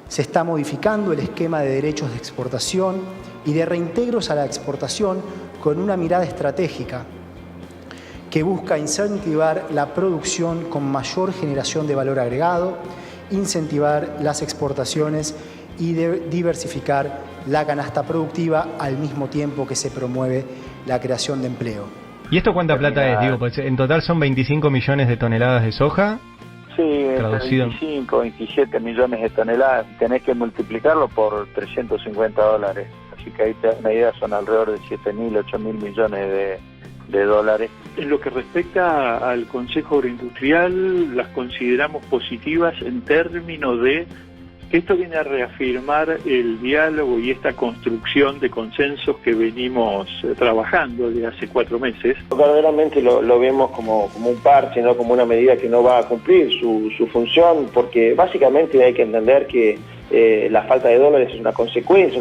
Se está modificando el esquema de derechos de exportación y de reintegros a la exportación con una mirada estratégica que busca incentivar la producción con mayor generación de valor agregado, incentivar las exportaciones y diversificar la canasta productiva al mismo tiempo que se promueve la creación de empleo. ¿Y esto cuánta plata es? Digo, pues en total son 25 millones de toneladas de soja. Sí, traducido 25, 27 millones de toneladas. Tenés que multiplicarlo por $350. Así que ahí te das una idea, son alrededor de 7.000, 8.000 millones de dólares. En lo que respecta al Consejo Agroindustrial, las consideramos positivas en términos de que esto viene a reafirmar el diálogo y esta construcción de consensos que venimos trabajando desde hace 4 meses. Verdaderamente lo vemos como un parche, no como una medida que no va a cumplir su función, porque básicamente hay que entender que la falta de dólares es una consecuencia,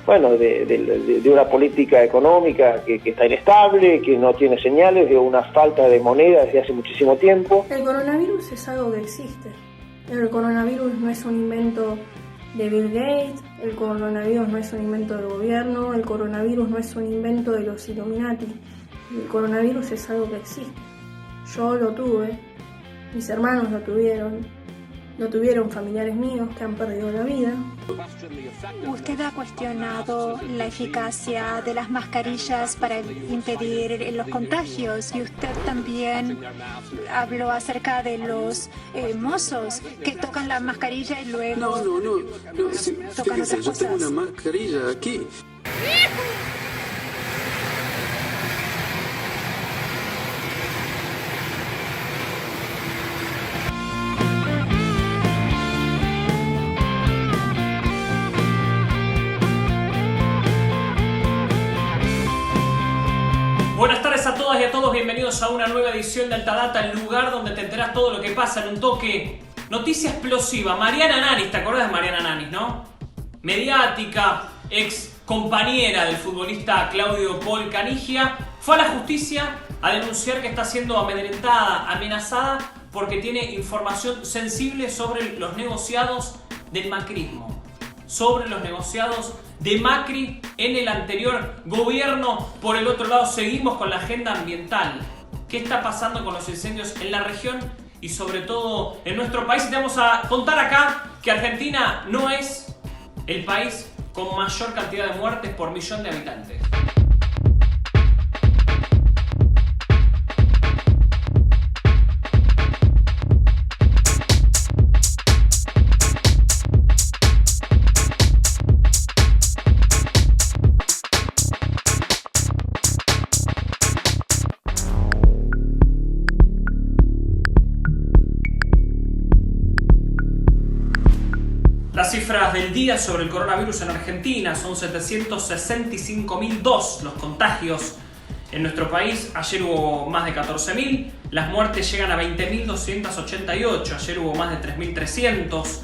bueno, de una política económica que está inestable, que no tiene señales, de una falta de moneda desde hace muchísimo tiempo. El coronavirus es algo que existe. El coronavirus no es un invento de Bill Gates, el coronavirus no es un invento del gobierno, el coronavirus no es un invento de los Illuminati. El coronavirus es algo que existe. Yo lo tuve, mis hermanos lo tuvieron familiares míos que han perdido la vida. ¿Usted ha cuestionado la eficacia de las mascarillas para impedir los contagios? Y usted también habló acerca de los mozos que tocan la mascarilla y luego No. tocan Fíjese, otras yo tengo cosas. una mascarilla aquí. Buenas tardes a todas y a todos, bienvenidos a una nueva edición de Alta Data, el lugar donde te enterás todo lo que pasa en un toque. Noticia explosiva, Mariana Nanis, ¿te acordás de Mariana Nanis, no? Mediática, ex compañera del futbolista Claudio Paul Canigia, fue a la justicia a denunciar que está siendo amedrentada, amenazada, porque tiene información sensible sobre los negociados del macrismo. Sobre los negociados de Macri en el anterior gobierno. Por el otro lado, seguimos con la agenda ambiental. ¿Qué está pasando con los incendios en la región y sobre todo en nuestro país? Y te vamos a contar acá que Argentina no es el país con mayor cantidad de muertes por millón de habitantes. Las cifras del día sobre el coronavirus en Argentina son 765.002 los contagios en nuestro país. Ayer hubo más de 14.000, las muertes llegan a 20.288, ayer hubo más de 3.300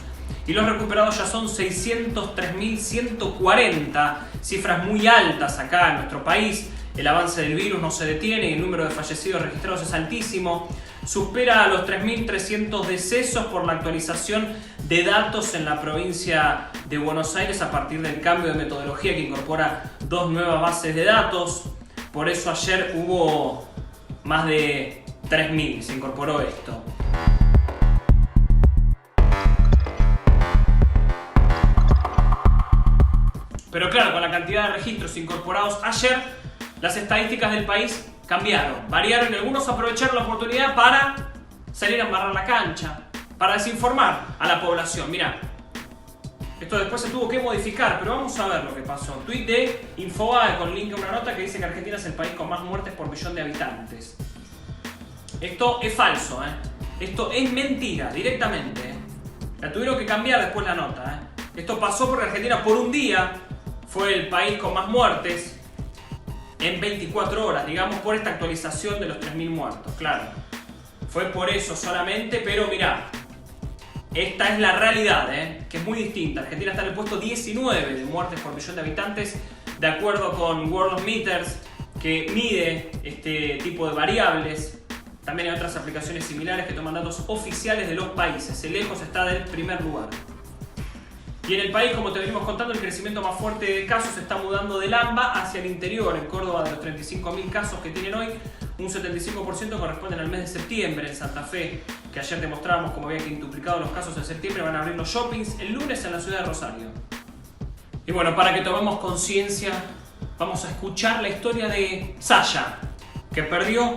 y los recuperados ya son 603.140, cifras muy altas acá en nuestro país. El avance del virus no se detiene y el número de fallecidos registrados es altísimo. Supera los 3.300 decesos por la actualización de datos en la provincia de Buenos Aires a partir del cambio de metodología que incorpora 2 nuevas bases de datos. Por eso ayer hubo más de 3.000, se incorporó esto. Pero claro, con la cantidad de registros incorporados ayer, las estadísticas del país cambiaron, variaron y algunos aprovecharon la oportunidad para salir a embarrar la cancha, para desinformar a la población. Mirá, esto después se tuvo que modificar, pero vamos a ver lo que pasó. Tweet de Infobae con link a una nota que dice que Argentina es el país con más muertes por millón de habitantes. Esto es falso, Esto es mentira, directamente, La tuvieron que cambiar después la nota, Esto pasó porque Argentina por un día fue el país con más muertes en 24 horas, digamos, por esta actualización de los 3.000 muertos, claro. Fue por eso solamente, pero mirá, esta es la realidad, que es muy distinta. Argentina está en el puesto 19 de muertes por millón de habitantes, de acuerdo con World of Meters, que mide este tipo de variables. También hay otras aplicaciones similares que toman datos oficiales de los países. Lejos está del primer lugar. Y en el país, como te venimos contando, el crecimiento más fuerte de casos se está mudando del AMBA hacia el interior. En Córdoba, de los 35.000 casos que tienen hoy, un 75% corresponden al mes de septiembre. En Santa Fe, que ayer te mostrábamos cómo había quintuplicado los casos en septiembre, van a abrir los shoppings el lunes en la ciudad de Rosario. Y bueno, para que tomemos conciencia, vamos a escuchar la historia de Sasha, que perdió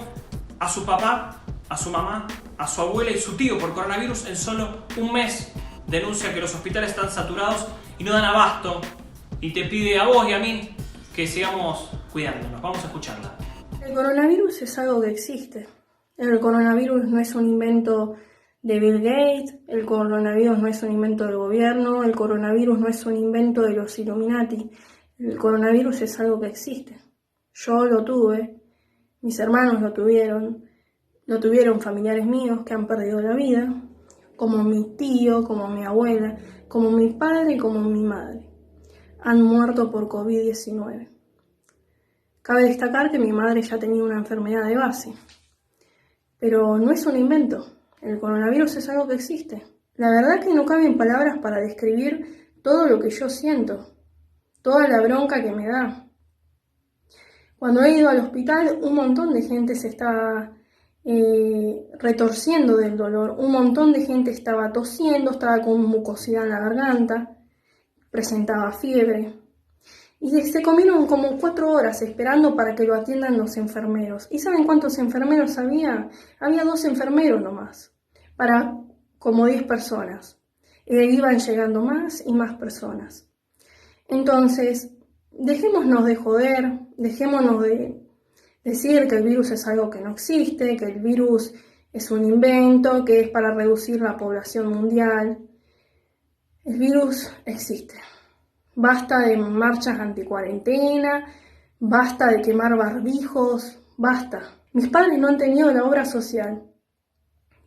a su papá, a su mamá, a su abuela y su tío por coronavirus en solo un mes. Denuncia que los hospitales están saturados y no dan abasto, y te pide a vos y a mí que sigamos cuidándonos. Vamos a escucharla. El coronavirus es algo que existe. El coronavirus no es un invento de Bill Gates, el coronavirus no es un invento del gobierno, el coronavirus no es un invento de los Illuminati. El coronavirus es algo que existe. Yo lo tuve, mis hermanos lo tuvieron familiares míos que han perdido la vida, como mi tío, como mi abuela, como mi padre y como mi madre. Han muerto por COVID-19. Cabe destacar que mi madre ya tenía una enfermedad de base. Pero no es un invento. El coronavirus es algo que existe. La verdad que no caben palabras para describir todo lo que yo siento, toda la bronca que me da. Cuando he ido al hospital, un montón de gente se estaba retorciendo del dolor, un montón de gente estaba tosiendo, estaba con mucosidad en la garganta, presentaba fiebre. Y se comieron como 4 horas esperando para que lo atiendan los enfermeros. ¿Y saben cuántos enfermeros había? Había 2 enfermeros nomás, para como 10 personas. Iban llegando más y más personas. Entonces, dejémonos de joder, dejémonos de decir que el virus es algo que no existe, que el virus es un invento, que es para reducir la población mundial. El virus existe. Basta de marchas anticuarentena, basta de quemar barbijos, basta. Mis padres no han tenido la obra social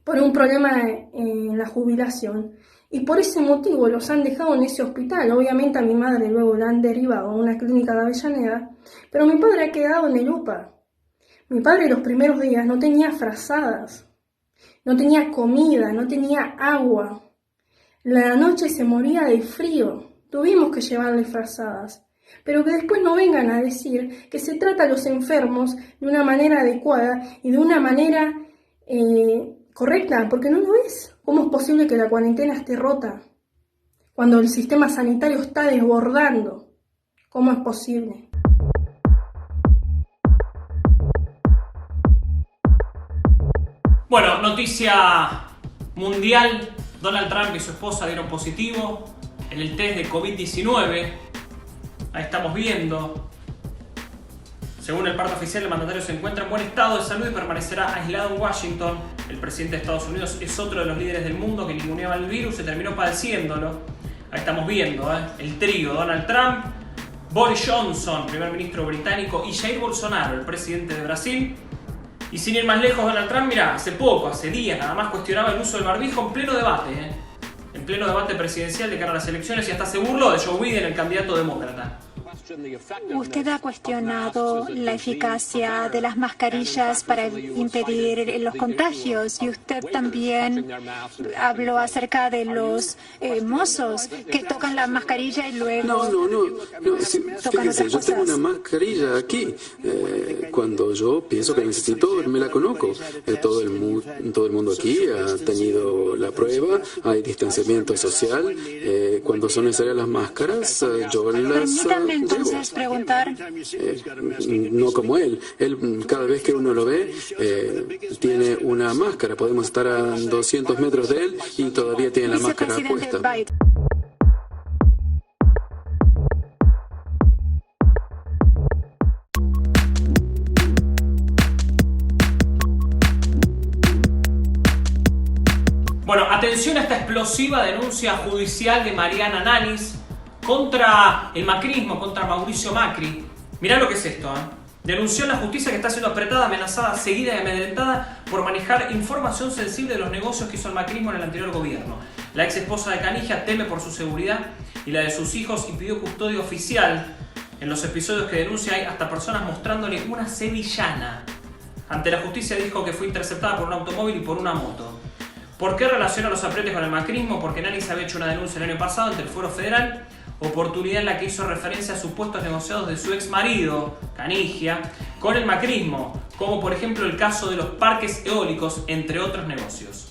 por un problema en la jubilación y por ese motivo los han dejado en ese hospital. Obviamente a mi madre luego la han derivado a una clínica de Avellaneda, pero mi padre ha quedado en el UPA. Mi padre los primeros días no tenía frazadas, no tenía comida, no tenía agua. La noche se moría de frío. Tuvimos que llevarle frazadas, pero que después no vengan a decir que se trata a los enfermos de una manera adecuada y de una manera correcta, porque no lo es. ¿Cómo es posible que la cuarentena esté rota cuando el sistema sanitario está desbordando? ¿Cómo es posible? Bueno, noticia mundial. Donald Trump y su esposa dieron positivo en el test de COVID-19. Ahí estamos viendo. Según el parte oficial, el mandatario se encuentra en buen estado de salud y permanecerá aislado en Washington. El presidente de Estados Unidos es otro de los líderes del mundo que ninguneaba el virus y terminó padeciéndolo. Ahí estamos viendo el trío: Donald Trump, Boris Johnson, primer ministro británico, y Jair Bolsonaro, el presidente de Brasil. Y sin ir más lejos, Donald Trump, mira, hace días nada más cuestionaba el uso del barbijo en pleno debate. En pleno debate presidencial de cara a las elecciones, y hasta se burló de Joe Biden, el candidato demócrata. ¿Usted ha cuestionado la eficacia de las mascarillas para impedir los contagios? Y usted también habló acerca de los mozos que tocan la mascarilla y luego No. Fíjese, yo tengo una mascarilla aquí. Cuando yo pienso que necesito, me la coloco. Todo el mundo aquí ha tenido la prueba. Hay distanciamiento social. Cuando son necesarias las máscaras, yo las llevo. Entonces preguntar. No como él. Él, cada vez que uno lo ve, tiene una máscara. Podemos estar a 200 metros de él y todavía tiene la máscara puesta. Bueno, atención a esta explosiva denuncia judicial de Mariana Nanis contra el macrismo, contra Mauricio Macri. Mirá lo que es esto, Denunció en la justicia que está siendo apretada, amenazada, seguida y amedrentada por manejar información sensible de los negocios que hizo el macrismo en el anterior gobierno. La ex esposa de Canigia teme por su seguridad y la de sus hijos y pidió custodia oficial. En los episodios que denuncia hay hasta personas mostrándole una sevillana. Ante la justicia dijo que fue interceptada por un automóvil y por una moto. ¿Por qué relaciona los apretes con el macrismo? Porque Nanis había hecho una denuncia el año pasado ante el Fuero Federal, oportunidad en la que hizo referencia a supuestos negociados de su ex marido, Canigia, con el macrismo, como por ejemplo el caso de los parques eólicos, entre otros negocios.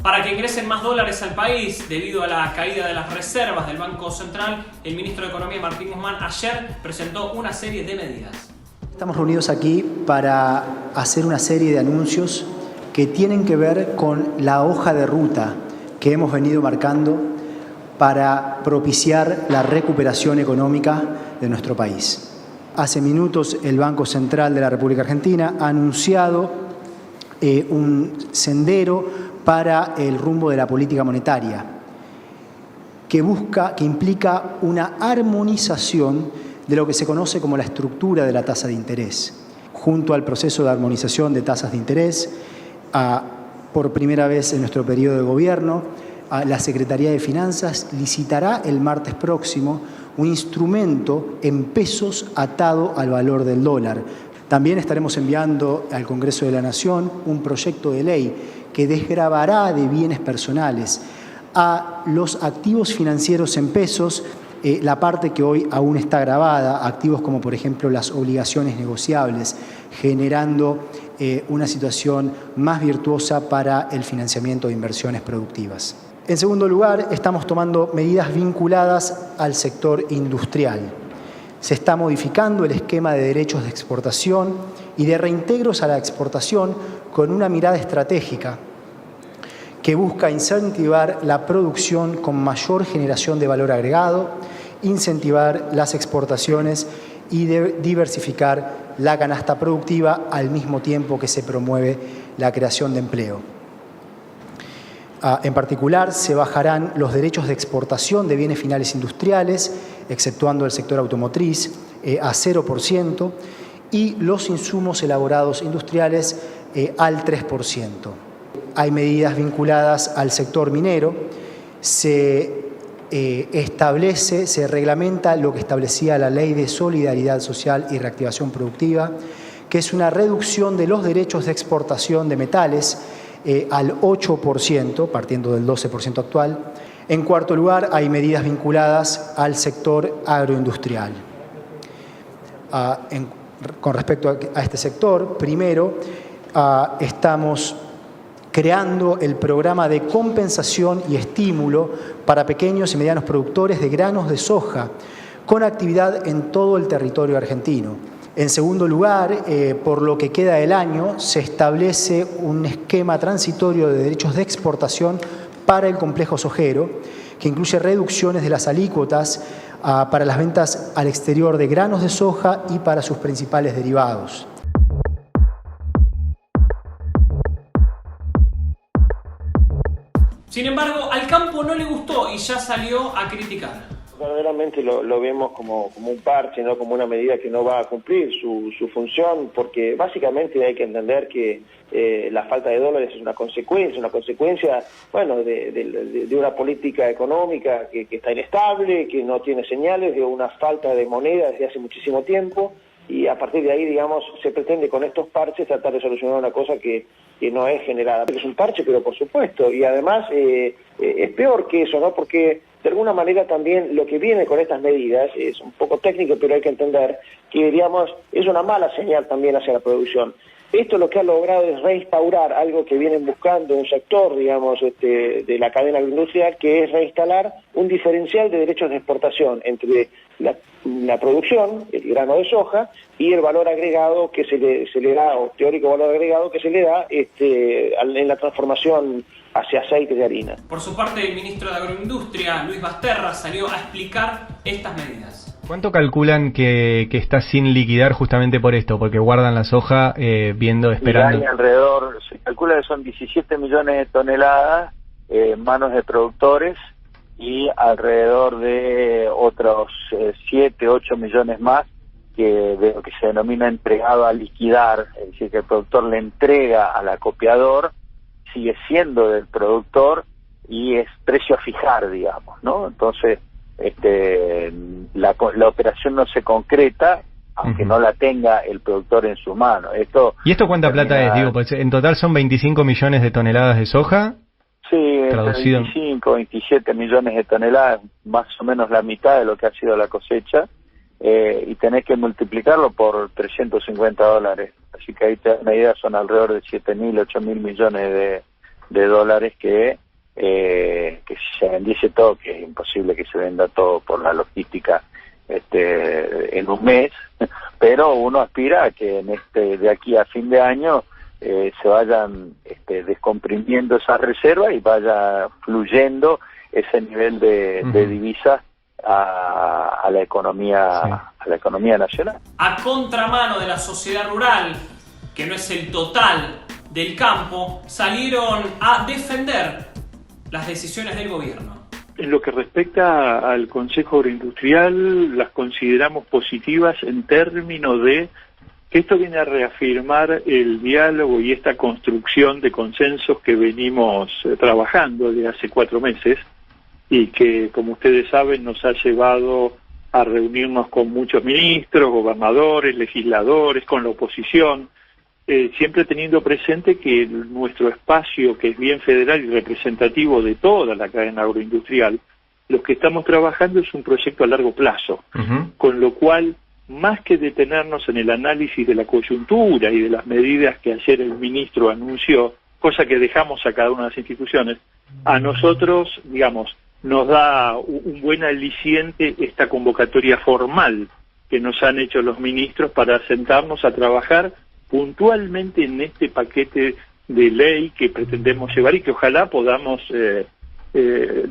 Para que ingresen más dólares al país, debido a la caída de las reservas del Banco Central, el ministro de Economía, Martín Guzmán, ayer presentó una serie de medidas. Estamos reunidos aquí para hacer una serie de anuncios que tienen que ver con la hoja de ruta que hemos venido marcando para propiciar la recuperación económica de nuestro país. Hace minutos el Banco Central de la República Argentina ha anunciado un sendero para el rumbo de la política monetaria, que implica una armonización de lo que se conoce como la estructura de la tasa de interés. Junto al proceso de armonización de tasas de interés, por primera vez en nuestro periodo de gobierno, la Secretaría de Finanzas licitará el martes próximo un instrumento en pesos atado al valor del dólar. También estaremos enviando al Congreso de la Nación un proyecto de ley que desgravará de bienes personales a los activos financieros en pesos la parte que hoy aún está gravada, activos como por ejemplo las obligaciones negociables, generando una situación más virtuosa para el financiamiento de inversiones productivas. En segundo lugar, estamos tomando medidas vinculadas al sector industrial. Se está modificando el esquema de derechos de exportación y de reintegros a la exportación con una mirada estratégica que busca incentivar la producción con mayor generación de valor agregado, incentivar las exportaciones y diversificar la canasta productiva al mismo tiempo que se promueve la creación de empleo. En particular, se bajarán los derechos de exportación de bienes finales industriales, exceptuando el sector automotriz, a 0% y los insumos elaborados industriales al 3%. Hay medidas vinculadas al sector minero, se reglamenta lo que establecía la Ley de Solidaridad Social y Reactivación Productiva, que es una reducción de los derechos de exportación de metales al 8%, partiendo del 12% actual. En cuarto lugar, hay medidas vinculadas al sector agroindustrial. Con respecto a este sector, primero, estamos creando el programa de compensación y estímulo para pequeños y medianos productores de granos de soja, con actividad en todo el territorio argentino. En segundo lugar, por lo que queda del año, se establece un esquema transitorio de derechos de exportación para el complejo sojero, que incluye reducciones de las alícuotas para las ventas al exterior de granos de soja y para sus principales derivados. Sin embargo, al campo no le gustó y ya salió a criticar. Verdaderamente lo vemos como un parche, no como una medida que no va a cumplir su función, porque básicamente hay que entender que la falta de dólares es una consecuencia, bueno, de una política económica que está inestable, que no tiene señales, de una falta de moneda desde hace muchísimo tiempo, y a partir de ahí, digamos, se pretende con estos parches tratar de solucionar una cosa que no es generada. Es un parche, pero por supuesto, y además es peor que eso, ¿no? Porque de alguna manera también lo que viene con estas medidas es un poco técnico, pero hay que entender que, digamos, es una mala señal también hacia la producción. Esto lo que ha logrado es reinstaurar algo que vienen buscando un sector, digamos, de la cadena agroindustrial, que es reinstalar un diferencial de derechos de exportación entre la producción, el grano de soja, y el valor agregado que se le da, o teórico valor agregado que se le da en la transformación hacia aceite de harina. Por su parte, el ministro de Agroindustria, Luis Basterra, salió a explicar estas medidas. ¿Cuánto calculan que está sin liquidar justamente por esto? Porque guardan la soja esperando. Se calcula que son 17 millones de toneladas en manos de productores y alrededor de otros 7, 8 millones más de lo que se denomina entregado a liquidar, es decir, que el productor le entrega al acopiador, sigue siendo del productor y es precio a fijar, digamos, ¿no? Entonces, la operación no se concreta aunque no la tenga el productor en su mano. ¿Y esto cuánta plata es? Digo, pues en total son 25 millones de toneladas de soja. Sí, traducido 25, 27 millones de toneladas, más o menos la mitad de lo que ha sido la cosecha, y tenés que multiplicarlo por $350. Así que ahí te das una idea, son alrededor de 7.000, 8.000 millones de dólares que si se vendiese todo, que es imposible que se venda todo por la logística en un mes, pero uno aspira a que de aquí a fin de año se vayan descomprimiendo esas reservas y vaya fluyendo ese nivel de divisas a la economía, sí, a la economía nacional. A contramano de la sociedad rural, que no es el total del campo, salieron a defender las decisiones del gobierno. En lo que respecta al Consejo Agroindustrial, las consideramos positivas en términos de que esto viene a reafirmar el diálogo y esta construcción de consensos que venimos trabajando desde hace 4 meses y que, como ustedes saben, nos ha llevado a reunirnos con muchos ministros, gobernadores, legisladores, con la oposición, siempre teniendo presente que nuestro espacio, que es bien federal y representativo de toda la cadena agroindustrial, lo que estamos trabajando es un proyecto a largo plazo, con lo cual, más que detenernos en el análisis de la coyuntura y de las medidas que ayer el ministro anunció, cosa que dejamos a cada una de las instituciones, a nosotros, digamos, nos da un buen aliciente esta convocatoria formal que nos han hecho los ministros para sentarnos a trabajar puntualmente en este paquete de ley que pretendemos llevar y que ojalá podamos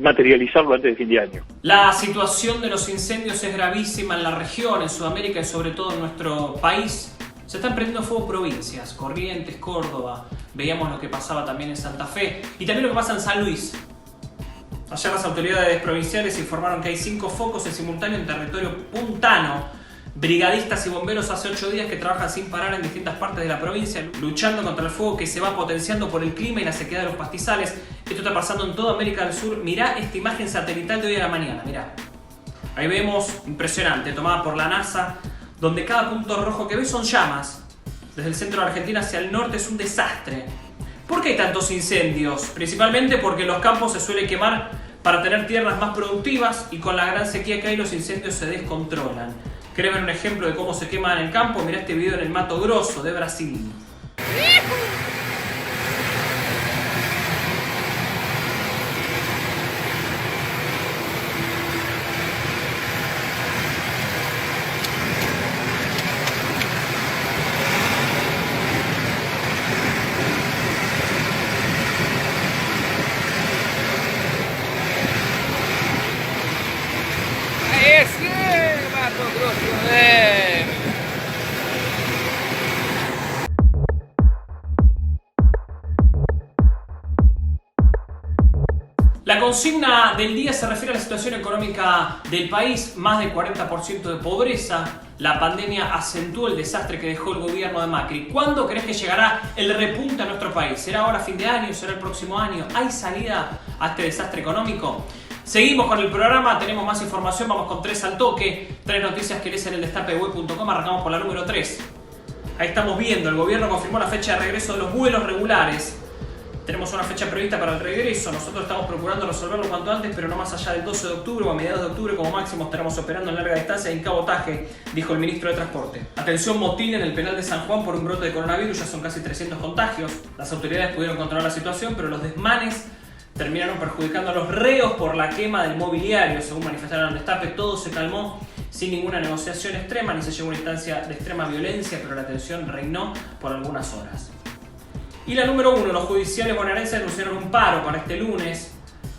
materializarlo antes de fin de año. La situación de los incendios es gravísima en la región, en Sudamérica y sobre todo en nuestro país. Se están prendiendo fuego provincias, Corrientes, Córdoba, veíamos lo que pasaba también en Santa Fe y también lo que pasa en San Luis. Ayer las autoridades provinciales informaron que hay 5 focos en simultáneo en territorio puntano. Brigadistas y bomberos hace 8 días que trabajan sin parar en distintas partes de la provincia, luchando contra el fuego que se va potenciando por el clima y la sequedad de los pastizales. Esto está pasando en toda América del Sur. Mirá esta imagen satelital de hoy a la mañana, mirá. Ahí vemos, impresionante, tomada por la NASA, donde cada punto rojo que ves son llamas. Desde el centro de Argentina hacia el norte es un desastre. ¿Por qué hay tantos incendios? Principalmente porque los campos se suelen quemar para tener tierras más productivas y con la gran sequía que hay los incendios se descontrolan. ¿Querés ver un ejemplo de cómo se quema en el campo? Mirá este video en el Mato Grosso de Brasil. La consigna del día se refiere a la situación económica del país, más del 40% de pobreza. La pandemia acentuó el desastre que dejó el gobierno de Macri. ¿Cuándo crees que llegará el repunte a nuestro país? ¿Será ahora fin de año? ¿Será el próximo año? ¿Hay salida a este desastre económico? Seguimos con el programa, tenemos más información, vamos con 3 al toque. 3 noticias que lees en el destapeweb.com, arrancamos por la número 3. Ahí estamos viendo, el gobierno confirmó la fecha de regreso de los vuelos regulares. Tenemos una fecha prevista para el regreso, nosotros estamos procurando resolverlo cuanto antes, pero no más allá del 12 de octubre o a mediados de octubre como máximo estaremos operando en larga distancia y en cabotaje, dijo el ministro de Transporte. Atención, motín en el penal de San Juan por un brote de coronavirus, ya son casi 300 contagios. Las autoridades pudieron controlar la situación, pero los desmanes terminaron perjudicando a los reos por la quema del mobiliario. Según manifestaron en Destape, todo se calmó sin ninguna negociación extrema, ni se llegó a una instancia de extrema violencia, pero la tensión reinó por algunas horas. Y la número 1, los judiciales bonaerenses anunciaron un paro para este lunes.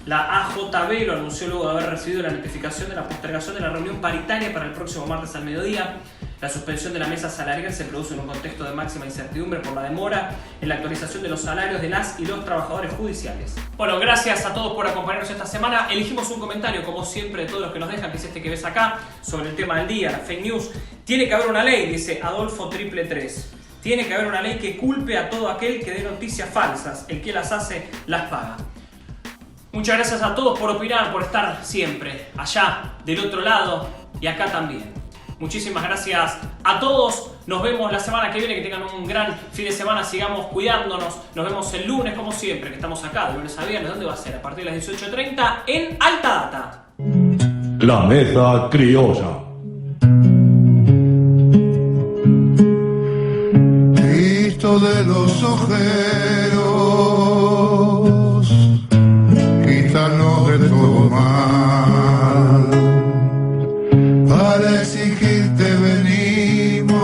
La AJB lo anunció luego de haber recibido la notificación de la postergación de la reunión paritaria para el próximo martes al mediodía. La suspensión de la mesa salarial se produce en un contexto de máxima incertidumbre por la demora en la actualización de los salarios de las y los trabajadores judiciales. Bueno, gracias a todos por acompañarnos esta semana. Elegimos un comentario, como siempre, de todos los que nos dejan, que es este que ves acá, sobre el tema del día, la fake news. Tiene que haber una ley, dice Adolfo 333. Tiene que haber una ley que culpe a todo aquel que dé noticias falsas. El que las hace, las paga. Muchas gracias a todos por opinar, por estar siempre allá, del otro lado y acá también. Muchísimas gracias a todos. Nos vemos la semana que viene. Que tengan un gran fin de semana. Sigamos cuidándonos. Nos vemos el lunes, como siempre, que estamos acá de lunes a viernes. ¿Dónde va a ser? A partir de las 18:30 en Alta Data. La Mesa Criolla. Cristo de los ojeros, quítanos de todo mal. Para exigirte venimos,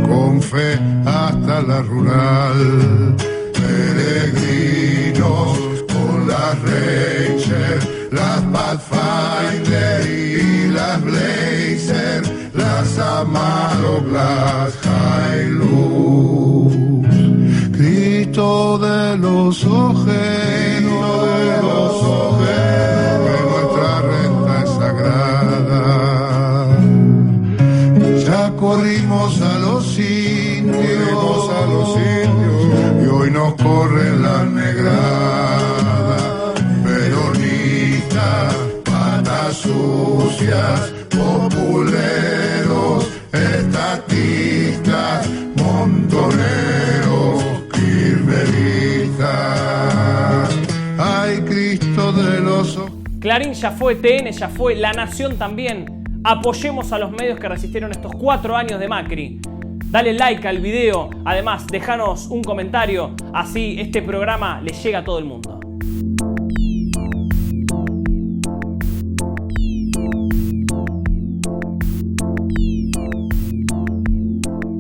con fe hasta la rural. Peregrinos con las Ranger, las Pathfinder y las Blazer, las Amaro, las Hilux. Cristo de los ojeros, que nuestra renta es sagrada. Ya corrimos a los indios, y hoy nos corren las negradas. Peronistas, patas sucias, populeros, estatistas, montoneros, kirchneristas. Ay, Cristo de los... Clarín ya fue, TN ya fue, La Nación también. Apoyemos a los medios que resistieron estos 4 años de Macri. Dale like al video, además déjanos un comentario, así este programa le llega a todo el mundo.